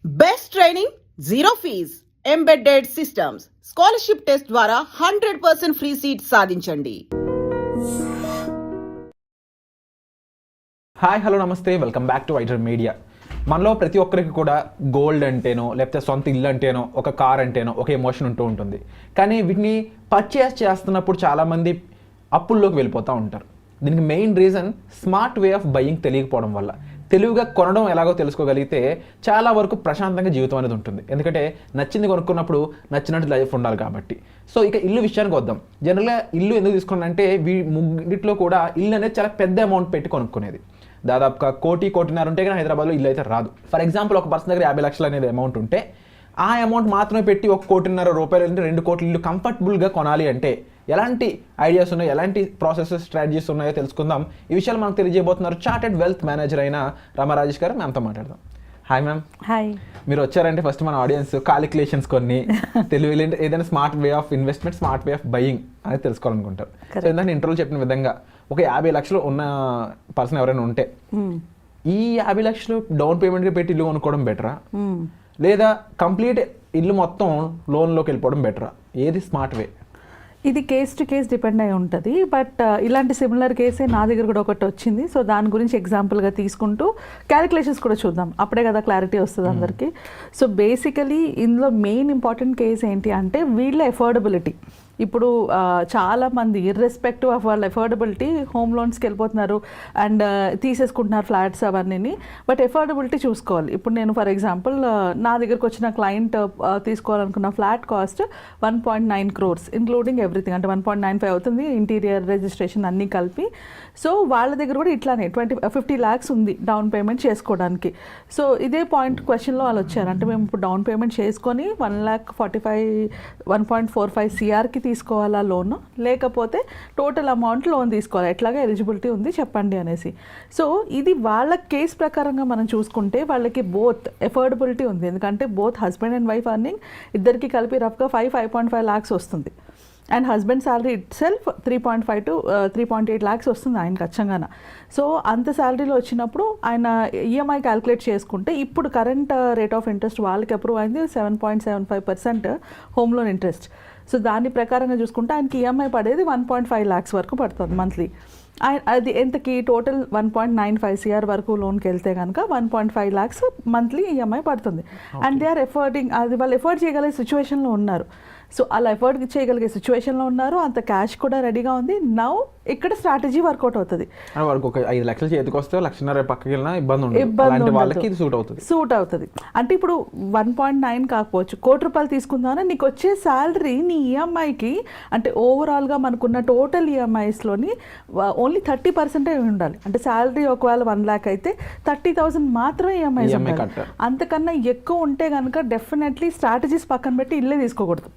Best training, zero fees, embedded systems, scholarship test ద్వారా 100% free seat సాధించండి. Hi hello నమస్తే, welcome back to వైటర్ media. మనలో ప్రతి ఒక్కరికి కూడా గోల్డ్ అంటేనో లేకపోతే సొంత ఇల్లు అంటేనో ఒక కార్ అంటేనో ఒక ఎమోషన్ ఉంటూ ఉంటుంది. కానీ వీటిని పర్చేస్ చేస్తున్నప్పుడు చాలామంది అప్పుల్లోకి వెళ్ళిపోతూ ఉంటారు. దీనికి main reason smart way of buying తెలియకపోవడం వల్ల. తెలివిగా కొనడం ఎలాగో తెలుసుకోగలిగితే చాలా వరకు ప్రశాంతంగా జీవితం అనేది ఉంటుంది. ఎందుకంటే నచ్చింది కొనుక్కున్నప్పుడు నచ్చినట్టు లైఫ్ ఉండాలి కాబట్టి. సో ఇక ఇల్లు విషయానికి వద్దాం. జనరల్గా ఇల్లు ఎందుకు తీసుకున్నానంటే ముగ్గిట్లో కూడా ఇల్లు అనేది చాలా పెద్ద అమౌంట్ పెట్టి కొనుక్కునేది. దాదాపుగా కోటిన్నర ఉంటే కానీ హైదరాబాద్లో ఇల్లు అయితే రాదు. ఫర్ ఎగ్జాంపుల్, ఒక పర్సన్ దగ్గర 50 లక్షలు అనేది అమౌంట్ ఉంటే ఆ అమౌంట్ మాత్రమే పెట్టి 1.5 కోటి అంటే 2 కోట్ల ఇల్లు కంఫర్టబుల్గా కొనాలి అంటే ఎలాంటి ఐడియాస్ ఉన్నాయో, ఎలాంటి ప్రాసెసెస్, స్ట్రాటజీస్ ఉన్నాయో తెలుసుకుందాం. ఈ విషయాలు మనకు తెలియజేయబోతున్నారు చార్టెడ్ వెల్త్ మేనేజర్ అయిన రామారాజేష్ గారు. మ్యామ్తో మాట్లాడదాం. Hi ma'am. హాయ్. మీరు వచ్చారంటే ఫస్ట్ మన ఆడియన్స్ కాలిక్యులేషన్స్ కొన్ని తెలివి ఏదైనా smart way of investment, smart way of buying అనేది తెలుసుకోవాలనుకుంటారు. సో ఇందాక ఇంటర్వ్యూలో చెప్పిన విధంగా ఒక 50 లక్షలు ఉన్న పర్సన్ ఎవరైనా ఉంటే ఈ 50 లక్షలు డౌన్ పేమెంట్గా పెట్టి ఇల్లు కొనుక్కోవడం బెటరా, లేదా కంప్లీట్ ఇల్లు మొత్తం లోన్లోకి వెళ్ళిపోవడం బెటరా? ఏది స్మార్ట్ వే? ఇది కేస్ టు కేస్ డిపెండ్ అయి ఉంటుంది. బట్ ఇలాంటి సిమిలర్ కేసే నా దగ్గర కూడా ఒకటి వచ్చింది. సో దాని గురించి ఎగ్జాంపుల్గా తీసుకుంటూ క్యాలిక్యులేషన్స్ కూడా చూద్దాం. అప్పుడే కదా క్లారిటీ వస్తుంది అందరికీ. సో బేసికలీ ఇందులో మెయిన్ ఇంపార్టెంట్ కేస్ ఏంటి అంటే వీళ్ళ ఎఫోర్డబిలిటీ. ఇప్పుడు చాలామంది ఇర్రెస్పెక్టివ్ ఆఫ్ వాళ్ళ ఎఫోర్డబిలిటీ హోమ్ లోన్స్కి వెళ్ళిపోతున్నారు అండ్ తీసేసుకుంటున్నారు ఫ్లాట్స్ అవన్నీ. బట్ ఎఫోర్డబిలిటీ చూసుకోవాలి. ఇప్పుడు నేను ఫర్ ఎగ్జాంపుల్ నా దగ్గరకు వచ్చిన క్లయింట్ తీసుకోవాలనుకున్న flat cost 1.9 crores including everything, అంటే 1.95 అవుతుంది ఇంటీరియర్, రిజిస్ట్రేషన్ అన్నీ కలిపి. సో వాళ్ళ దగ్గర కూడా ఇట్లానే 50 lakhs ఉంది డౌన్ పేమెంట్ చేసుకోవడానికి. సో ఇదే పాయింట్ క్వశ్చన్లో వాళ్ళు వచ్చారు. అంటే మేము ఇప్పుడు డౌన్ పేమెంట్ చేసుకొని 1.45 CRకి తీసుకోవాలా లోన్, లేకపోతే టోటల్ అమౌంట్ లోన్ తీసుకోవాలా, ఎట్లాగా ఎలిజిబిలిటీ ఉంది చెప్పండి అనేసి. సో ఇది వాళ్ళ కేస్ ప్రకారంగా మనం చూసుకుంటే వాళ్ళకి బోత్ ఎఫోర్డబిలిటీ ఉంది. ఎందుకంటే both husband and wife earning ఇద్దరికి కలిపి రఫ్గా 5.5 lakhs వస్తుంది. And husband salary it self 3.5 to 3.8 lakhs వస్తుంది ఆయన ఖచ్చితంగా. సో అంత శాలరీలో వచ్చినప్పుడు ఆయన ఈఎంఐ క్యాలిక్యులేట్ చేసుకుంటే ఇప్పుడు కరెంట్ రేట్ ఆఫ్ ఇంట్రెస్ట్ వాళ్ళకి అప్రూవ్ అయింది 7.75% హోమ్ లోన్ ఇంట్రెస్ట్. సో దాని ప్రకారంగా చూసుకుంటే ఆయనకి ఈఎంఐ పడేది 1.5 lakhs వరకు పడుతుంది మంత్లీ. అది ఎంతకి టోటల్ 1.95 CR వరకు లోన్కి వెళ్తే కనుక 1.5 lakhs మంత్లీ ఈఎంఐ పడుతుంది. అండ్ దే ఆర్ ఎఫర్డింగ్, అది వాళ్ళు ఎఫర్ట్ చేయగలిగే సిచ్యువేషన్లో ఉన్నారు. సో అలా ఎఫర్ట్ చేయగలిగే సిచ్యువేషన్లో ఉన్నారు, అంత క్యాష్ కూడా రెడీగా ఉంది. నౌ ఇక్కడ స్ట్రాటజీ వర్కౌట్ అవుతుంది. వాళ్ళకి ఒక 5 లక్షలు చేతికి వస్తే 1.5 పక్కకి వెళ్ళినా ఇబ్బంది సూట్ అవుతుంది. అంటే ఇప్పుడు 1.9 కాకపోవచ్చు, ₹1 కోటి తీసుకుందామని నీకు వచ్చే శాలరీ నీ ఈఎంఐకి, అంటే ఓవరాల్గా మనకున్న టోటల్ ఈఎంఐస్లోని ఓన్లీ 30% ఉండాలి. అంటే శాలరీ ఒకవేళ 1 lakh అయితే 30,000 మాత్రమే ఈఎంఐస్ ఉండాలి. అంతకన్నా ఎక్కువ ఉంటే కనుక డెఫినెట్లీ స్ట్రాటజీస్ పక్కన పెట్టి ఇల్లే తీసుకోకూడదు.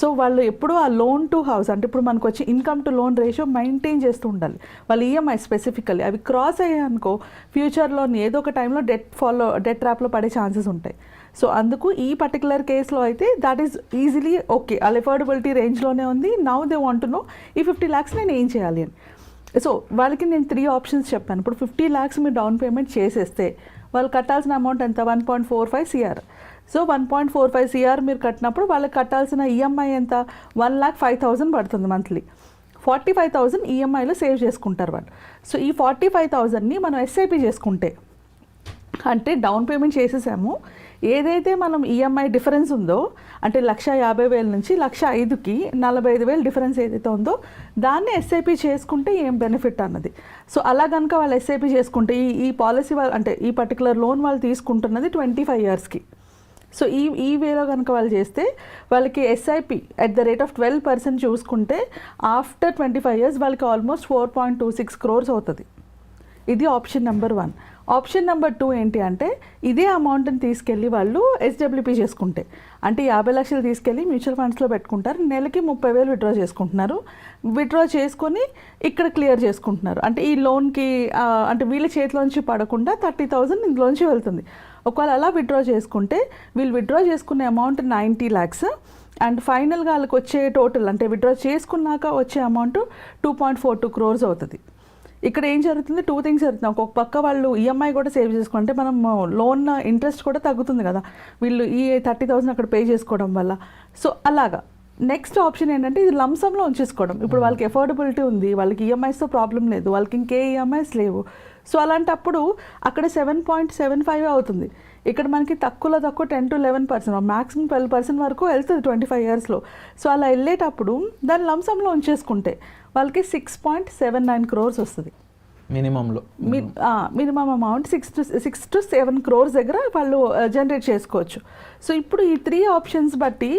సో వాళ్ళు ఎప్పుడు ఆ లోన్ టు హౌస్, అంటే ఇప్పుడు మనకు వచ్చి income to loan ratio maintain చేస్తూ ఉండాలి. వాళ్ళు ఈఎంఐ స్పెసిఫికల్లీ అవి క్రాస్ అయ్యాయనుకో ఫ్యూచర్లో ఏదో ఒక టైంలో డెట్ ట్రాప్లో పడే ఛాన్సెస్ ఉంటాయి. సో అందుకు ఈ పర్టికులర్ కేసులో అయితే దాట్ ఈస్ ఈజీలీ ఓకే, వాళ్ళ ఎఫోర్డబిలిటీ రేంజ్లోనే ఉంది. Now they want to know ఈ 50 lakhs నేను ఏం చేయాలి అని. సో వాళ్ళకి నేను 3 options చెప్పాను. ఇప్పుడు 50 lakhs మీరు డౌన్ పేమెంట్ చేసేస్తే వాళ్ళు కట్టాల్సిన అమౌంట్ ఎంత, 1.45 CR. సో 1.45 CR మీరు కట్టినప్పుడు వాళ్ళకి కట్టాల్సిన ఈఎంఐ ఎంత, 1,05,000 పడుతుంది మంత్లీ. 45,000 ఈఎంఐలో సేవ్ చేసుకుంటారు వాళ్ళు. సో ఈ 45,000ని మనం ఎస్ఐపి చేసుకుంటే, అంటే డౌన్ పేమెంట్ చేసేసాము, ఏదైతే మనం ఈఎంఐ డిఫరెన్స్ ఉందో, అంటే 1,50,000 నుంచి 1,05,000కి 45,000 డిఫరెన్స్ ఏదైతే ఉందో దాన్ని ఎస్ఐపి చేసుకుంటే ఏం బెనిఫిట్ అన్నది. సో అలా కనుక వాళ్ళు ఎస్ఐపి చేసుకుంటే ఈ పాలసీ వాళ్ళు, అంటే ఈ పర్టికులర్ లోన్ వాళ్ళు తీసుకుంటున్నది 25 yearsకి. సో ఈ వేలో కనుక వాళ్ళు చేస్తే వాళ్ళకి SIP at the rate of 12% చూసుకుంటే ఆఫ్టర్ 25 years వాళ్ళకి ఆల్మోస్ట్ 4.26 crores అవుతుంది. ఇది ఆప్షన్ నెంబర్ 1. ఆప్షన్ నెంబర్ 2 ఏంటి అంటే ఇదే అమౌంట్ని తీసుకెళ్ళి వాళ్ళు ఎస్డబ్ల్యూపీ చేసుకుంటే, అంటే 50 లక్షలు తీసుకెళ్ళి మ్యూచువల్ ఫండ్స్లో పెట్టుకుంటారు, నెలకి 30,000 విత్డ్రా చేసుకుంటున్నారు. విత్డ్రా చేసుకొని ఇక్కడ క్లియర్ చేసుకుంటున్నారు. అంటే ఈ లోన్కి అంటే వీళ్ళ చేతిలోంచి పడకుండా 30,000 ఇందులోంచి వెళ్తుంది. ఒకవేళ అలా విత్డ్రా చేసుకుంటే వీళ్ళు విత్డ్రా చేసుకునే అమౌంట్ 90 lakhs. అండ్ ఫైనల్గా వాళ్ళకి వచ్చే టోటల్, అంటే విత్డ్రా చేసుకున్నాక వచ్చే అమౌంట్ 2.42 crores అవుతుంది. ఇక్కడ ఏం జరుగుతుంది, 2 థింగ్స్ జరుగుతుంది. ఒక పక్క వాళ్ళు ఈఎంఐ కూడా సేవ్ చేసుకుంటే మనం లోన్ ఇంట్రెస్ట్ కూడా తగ్గుతుంది కదా, వీళ్ళు ఈ 30,000 అక్కడ పే చేసుకోవడం వల్ల. సో అలాగా నెక్స్ట్ ఆప్షన్ ఏంటంటే ఇది లంసంలో ఉంచేసుకోవడం. ఇప్పుడు వాళ్ళకి ఎఫోర్డబిలిటీ ఉంది, వాళ్ళకి ఈఎంఐస్తో ప్రాబ్లం లేదు, వాళ్ళకి ఇంకే ఈఎంఐస్ లేవు. సో అలాంటప్పుడు అక్కడ 7.75 అవుతుంది. ఇక్కడ మనకి తక్కువ 10 to 11%, మ్యాక్సిమం 12% వరకు వెళ్తుంది 25 yearsలో. సో అలా వెళ్ళేటప్పుడు దాన్ని లంసంలో ఉంచేసుకుంటే వాళ్ళకి 6.79 crores వస్తుంది మినిమంలో. మినిమం అమౌంట్ 6 to 7 crores దగ్గర వాళ్ళు జనరేట్ చేసుకోవచ్చు. సో ఇప్పుడు ఈ 3 ఆప్షన్స్ బట్టి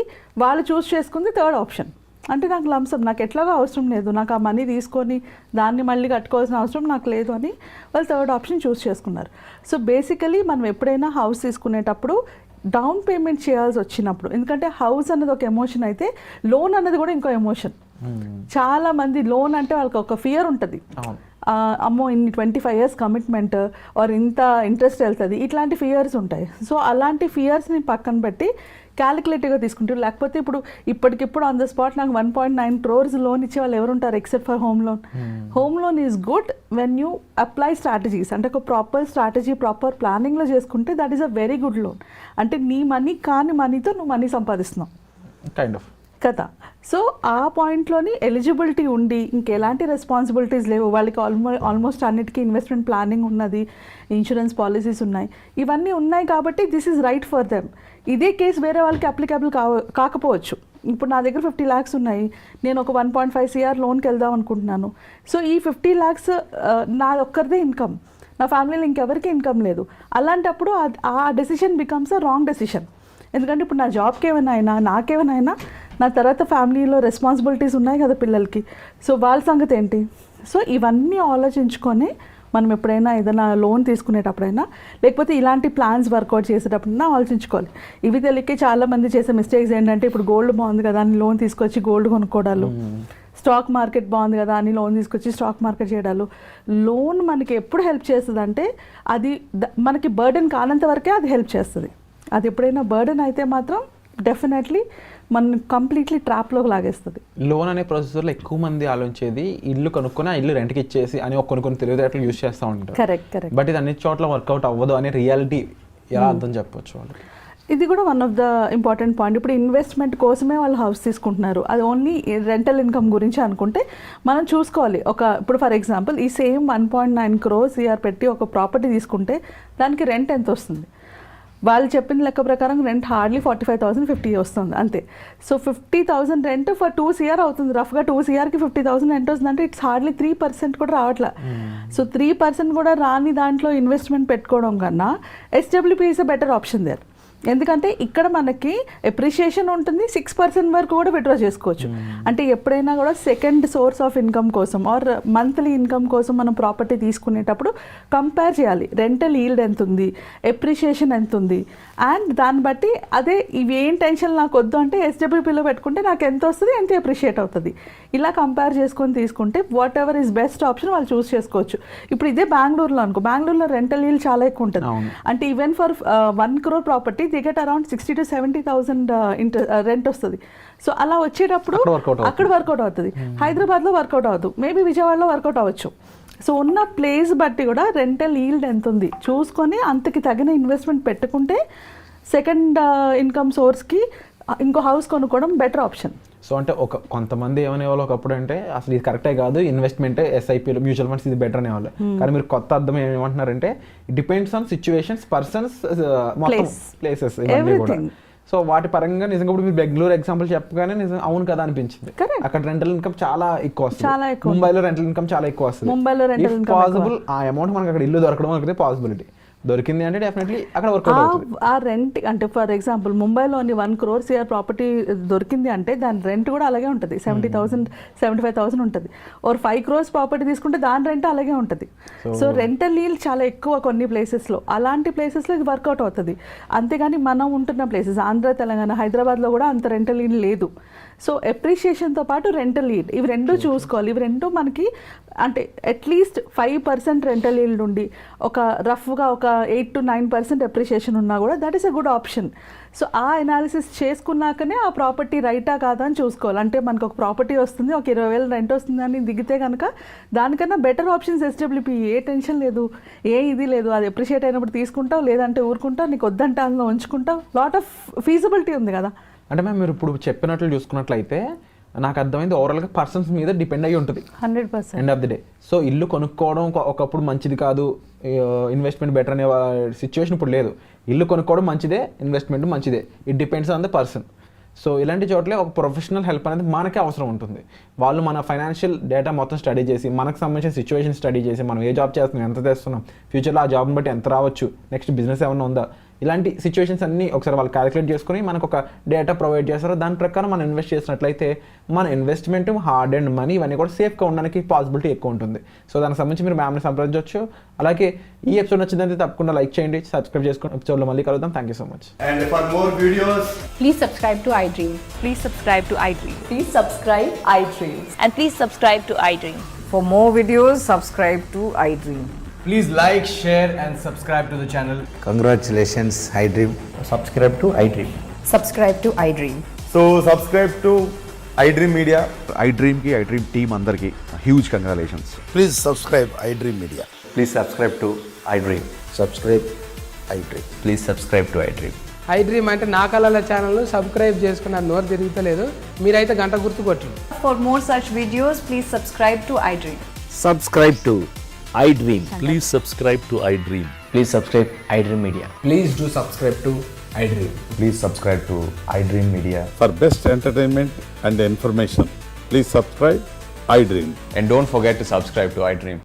వాళ్ళు చూస్ చేసుకుంది థర్డ్ ఆప్షన్. అంటే నాకు లంసం, నాకు ఎట్లాగో అవసరం లేదు, నాకు ఆ మనీ తీసుకొని దాన్ని మళ్ళీ కట్టుకోవాల్సిన అవసరం నాకు లేదు అని వాళ్ళు థర్డ్ ఆప్షన్ చూస్ చేసుకున్నారు. సో బేసికలీ మనం ఎప్పుడైనా హౌస్ తీసుకునేటప్పుడు డౌన్ పేమెంట్ చేయాల్సి వచ్చినప్పుడు, ఎందుకంటే హౌస్ అన్నది ఒక ఎమోషన్ అయితే లోన్ అన్నది కూడా ఇంకో ఎమోషన్. చాలా మంది లోన్ అంటే వాళ్ళకి ఒక ఫియర్ ఉంటుంది, అమ్మో ఇన్ని 25 years కమిట్మెంట్ ఆర్ ఇంత ఇంట్రెస్ట్ వెళ్తుంది, ఇట్లాంటి ఫియర్స్ ఉంటాయి. సో అలాంటి ఫియర్స్ని పక్కన పెట్టి క్యాలిక్యులేటివ్గా తీసుకుంటారు. లేకపోతే ఇప్పటికిప్పుడు ఆన్ ద స్పాట్ నాకు 1.9 crores లోన్ ఇచ్చే వాళ్ళు ఎవరు ఉంటారు except for home loan. Home loan is good when you apply strategies, అంటే ఒక ప్రాపర్ స్ట్రాటజీ ప్రాపర్ ప్లానింగ్లో చేసుకుంటే that is a very good loan. అంటే నీ మనీ కాని మనీతో నువ్వు మనీ సంపాదిస్తున్నావు కైండ్ ఆఫ్ కదా. సో ఆ పాయింట్లోని ఎలిజిబిలిటీ ఉండి ఇంకెలాంటి రెస్పాన్సిబిలిటీస్ లేవు, వాళ్ళకి ఆల్మోస్ట్ అన్నిటికీ ఇన్వెస్ట్మెంట్ ప్లానింగ్ ఉన్నది, ఇన్సూరెన్స్ పాలసీస్ ఉన్నాయి, ఇవన్నీ ఉన్నాయి కాబట్టి this is right for them. ఇదే కేసు వేరే వాళ్ళకి అప్లికబుల్ కాకపోవచ్చు. ఇప్పుడు నా దగ్గర 50 lakhs ఉన్నాయి, నేను ఒక 1.5 crore లోన్కి వెళ్దాం అనుకుంటున్నాను. సో ఈ 50 lakhs నా ఒక్కరిదే ఇన్కమ్, నా ఫ్యామిలీలో ఇంకెవరికి ఇన్కమ్ లేదు. అలాంటప్పుడు ఆ decision becomes a wrong decision. ఎందుకంటే ఇప్పుడు నా జాబ్కి ఏమైనా అయినా, నాకేమైనా అయినా, నా తర్వాత ఫ్యామిలీలో రెస్పాన్సిబిలిటీస్ ఉన్నాయి కదా పిల్లలకి, సో వాళ్ళ సంగతి ఏంటి? సో ఇవన్నీ ఆలోచించుకొని మనం ఎప్పుడైనా ఏదైనా లోన్ తీసుకునేటప్పుడైనా లేకపోతే ఇలాంటి ప్లాన్స్ వర్కౌట్ చేసేటప్పుడైనా ఆలోచించుకోవాలి. ఇవి తెలియక చాలామంది చేసే మిస్టేక్స్ ఏంటంటే ఇప్పుడు గోల్డ్ బాగుంది కదా అని లోన్ తీసుకొచ్చి గోల్డ్ కొనుక్కోవడాలు, స్టాక్ మార్కెట్ బాగుంది కదా అని లోన్ తీసుకొచ్చి స్టాక్ మార్కెట్ చేయడాలు. లోన్ మనకి ఎప్పుడు హెల్ప్ చేస్తుంది అంటే అది మనకి బర్డెన్ కానంత వరకే అది హెల్ప్ చేస్తుంది. అది ఎప్పుడైనా బర్డెన్ అయితే మాత్రం డెఫినెట్లీ మన కంప్లీట్లీ ట్రాప్లోకి లాగేస్తుంది. లోన్ అనే ప్రాసెస్లో ఎక్కువ మంది ఆలోచించేది ఇల్లు కొనుక్కొని ఆ ఇల్లు రెంట్కి ఇచ్చేసి అని కొన్ని తెలివితేటలు యూజ్ చేస్తూ ఉంటారు. కరెక్ట్. బట్ ఇది అన్ని చోట్ల వర్కౌట్ అవ్వదు అనే రియాలిటీ ఎలా అర్థం చెప్పొచ్చు వాళ్ళకి? ఇది కూడా one of the important point. ఇప్పుడు ఇన్వెస్ట్మెంట్ కోసమే వాళ్ళు హౌస్ తీసుకుంటున్నారు, అది ఓన్లీ రెంటల్ ఇన్కమ్ గురించి అనుకుంటే మనం చూసుకోవాలి. ఇప్పుడు ఫర్ ఎగ్జాంపుల్ ఈ సేమ్ 1.9 crores పెట్టి ఒక ప్రాపర్టీ తీసుకుంటే దానికి రెంట్ ఎంత వస్తుంది? వాళ్ళు చెప్పిన లెక్క ప్రకారం రెంట్ హార్డ్లీ 45,050 వస్తుంది అంతే. సో 50,000 రెంట్ ఫర్ 2 crore అవుతుంది. రఫ్గా 2 crore 50,000 రెంట్ వస్తుంది అంటే ఇట్స్ హార్డ్లీ 3% కూడా రావట్లే. సో 3% కూడా రాని దాంట్లో ఇన్వెస్ట్మెంట్ పెట్టుకోవడం కన్నా SWP is a better option there. ఎందుకంటే ఇక్కడ మనకి ఎప్రిషియేషన్ ఉంటుంది, 6% వరకు కూడా విత్డ్రా చేసుకోవచ్చు. అంటే ఎప్పుడైనా కూడా సెకండ్ సోర్స్ ఆఫ్ ఇన్కమ్ కోసం ఆర్ మంత్లీ ఇన్కమ్ కోసం మనం ప్రాపర్టీ తీసుకునేటప్పుడు కంపేర్ చేయాలి, రెంటల్ ఈల్డ్ ఎంత ఉంది, ఎప్రిషియేషన్ ఎంత ఉంది, అండ్ దాన్ని బట్టి అదే ఇవి ఏం టెన్షన్ నాకు వద్దు అంటే ఎస్డబ్ల్యూపీలో పెట్టుకుంటే నాకు ఎంత వస్తుంది, ఎంత ఎప్రిషియేట్ అవుతుంది, ఇలా కంపేర్ చేసుకొని తీసుకుంటే what ever is best option వాళ్ళు చూస్ చేసుకోవచ్చు. ఇప్పుడు ఇదే బెంగళూరులో అనుకో, బెంగళూరులో రెంటల్ ఈల్డ్ చాలా ఎక్కువ ఉంటుంది. అంటే even for 1 crore property they get around 60,000 to 70,000 rent వస్తుంది. సో అలా వచ్చేటప్పుడు అక్కడ వర్కౌట్ అవుతుంది, హైదరాబాద్లో వర్కౌట్ అవ్వదు, మేబీ విజయవాడలో వర్కౌట్ అవ్వచ్చు. సో ఉన్న ప్లేస్ బట్టి కూడా రెంటల్ ఈల్డ్ ఎంత ఉంది చూసుకొని అంతకి తగిన ఇన్వెస్ట్మెంట్ పెట్టుకుంటే సెకండ్ ఇన్కమ్ సోర్స్కి ఇంకో హౌస్ కొనుక్కోవడం బెటర్ ఆప్షన్. సో అంటే కొంతమంది ఏమనేవాళ్ళు ఒకప్పుడు అంటే అసలు ఇది కరెక్టే కాదు, ఇన్వెస్ట్మెంట్ ఎస్ఐపీలు మ్యూచువల్ ఫండ్స్ ఇది బెటర్ అనేవాళ్ళు. కానీ మీరు కొత్త అర్థం ఏమంటున్నారంటే డిపెండ్స్ ఆన్ సిచ్యువేషన్స్, పర్సన్స్, మొత్తం ప్లేసెస్ ఇవన్నీ కూడా. సో వాటి పరంగా నిజంగా ఇప్పుడు మీరు బెంగళూరు ఎగ్జాంపుల్ చెప్పగానే నిజంగా అవును కదా అనిపించింది. అక్కడ రెంటల్ ఇన్కమ్ చాలా ఎక్కువ వస్తుంది, ముంబైలో రెంటల్ ఇన్కమ్ చాలా ఎక్కువ వస్తుంది. పాసిబుల్ ఆ అమౌంట్ మనకి అక్కడ ఇల్లు దొరకడం అనేది పాసిబిలిటీ దొరికింది అంటే డెఫినెట్లీ అక్కడ వర్కౌట్ అవుతుంది. ఆ రెంట్ అంటే ఫర్ ఎగ్జాంపుల్ ముంబైలోని 1 crore ప్రాపర్టీ దొరికింది అంటే దాని రెంట్ కూడా అలాగే ఉంటుంది, 70,000 75,000 ఉంటుంది. ఓర్ 5 crores ప్రాపర్టీ తీసుకుంటే దాని రెంట్ అలాగే ఉంటుంది. సో రెంటల్ ఈల్డ్ చాలా ఎక్కువ కొన్ని ప్లేసెస్లో, అలాంటి ప్లేసెస్లో ఇది వర్కౌట్ అవుతుంది. అంతేగాని మనం ఉంటున్న ప్లేసెస్ ఆంధ్ర, తెలంగాణ, హైదరాబాద్లో కూడా అంత రెంటల్ ఈల్డ్ లేదు. సో ఎప్రిషియేషన్తో పాటు రెంటల్ ఈల్డ్ ఇవి రెండు చూసుకోవాలి. ఇవి రెండు మనకి అంటే అట్లీస్ట్ 5% రెంటల్ ఈల్డ్ ఉండి ఒక రఫ్గా ఒక 8 to 9% అప్రిషియేషన్ ఉన్నా కూడా that is a good option. So ఆ అనాలిసిస్ చేసుకున్నాకనే ఆ ప్రాపర్టీ రైటా కాదా అని చూసుకోవాలి. అంటే మనకు ఒక ప్రాపర్టీ వస్తుంది, ఒక 20,000 రెంట్ వస్తుంది అని దిగితే కనుక దానికన్నా బెటర్ ఆప్షన్స్ ఎస్డబ్ల్యూపీ. ఏ టెన్షన్ లేదు, ఏ ఇది లేదు, అది అప్రిషియేట్ అయినప్పుడు తీసుకుంటావు, లేదంటే ఊరుకుంటావు, నీకు వద్దంటే అందులో ఉంచుకుంటావు. లాట్ ఆఫ్ ఫీజిబిలిటీ ఉంది కదా. అంటే మ్యామ్ మీరు ఇప్పుడు చెప్పినట్లు చూసుకున్నట్లయితే నాకు అర్థమైంది ఓవరాల్గా పర్సన్స్ మీద డిపెండ్ అయ్యి ఉంటుంది 100%. End of the day. So ఇల్లు కొనుక్కోవడం ఒకప్పుడు మంచిది కాదు, ఇన్వెస్ట్మెంట్ బెటర్ అనే సిచ్యువేషన్ ఇప్పుడు లేదు. ఇల్లు కొనుక్కోవడం మంచిదే, ఇన్వెస్ట్మెంట్ మంచిదే, it depends on the person. So ఇలాంటి చోట్లే ఒక ప్రొఫెషనల్ హెల్ప్ అనేది మనకే అవసరం ఉంటుంది. వాళ్ళు మన ఫైనాన్షియల్ డేటా మొత్తం స్టడీ చేసి, మనకు సంబంధించిన సిచ్యువేషన్ స్టడీ చేసి, మనం ఏ జాబ్ చేస్తున్నాం, ఎంత చేస్తున్నాం, ఫ్యూచర్లో ఆ జాబ్ని బట్టి ఎంత రావచ్చు, నెక్స్ట్ బిజినెస్ ఏమైనా ఉందా, ఇలాంటి సిచ్యువేషన్స్ అన్నీ ఒకసారి వాళ్ళు క్యాలిక్యులేట్ చేసుకుని మనకు ఒక డేటా ప్రొవైడ్ చేస్తారు. దాని ప్రకారం మనం ఇన్వెస్ట్ చేసినట్లయితే మన ఇన్వెస్ట్మెంట్, హార్డ్ అండ్ మనీ ఇవన్నీ కూడా సేఫ్గా ఉండడానికి పాసిబిలిటీ ఎక్కువ ఉంటుంది. సో దానికి సంబంధించి మీరు మ్యామ్ని సంప్రదించవచ్చు. అలాగే ఈ ఎపిసోడ్ నచ్చిందంటే తప్పకుండా లైక్ చేయండి, సబ్స్క్రైబ్ చేసుకుని ఎపిసోడ్లో మళ్ళీ కలుద్దాం. Thank you so much. And for more videos, Please subscribe to iDream. Please subscribe to iDream. Please subscribe iDream. And please subscribe to iDream. For more videos, subscribe to iDream. please like, share and subscribe to the channel. Congratulations, iDream. Subscribe to iDream. Subscribe to iDream. So subscribe to iDream Media. iDream team andarki huge congratulations. Please subscribe iDream Media. Please subscribe to iDream. Subscribe iDream. Please subscribe to iDream. iDream అంటే నా కళల ఛానల్ను subscribe చేసుకున్న నోరు తిరుగుతలేదు, మీరైతే గంట గుర్తు కొట్టండి. For more such videos, please subscribe to iDream. Subscribe to iDream. Please subscribe to iDream. Please subscribe iDream Media. Please do subscribe to iDream. Please subscribe to iDream Media. For best entertainment and information, please subscribe iDream. And don't forget to subscribe to iDream.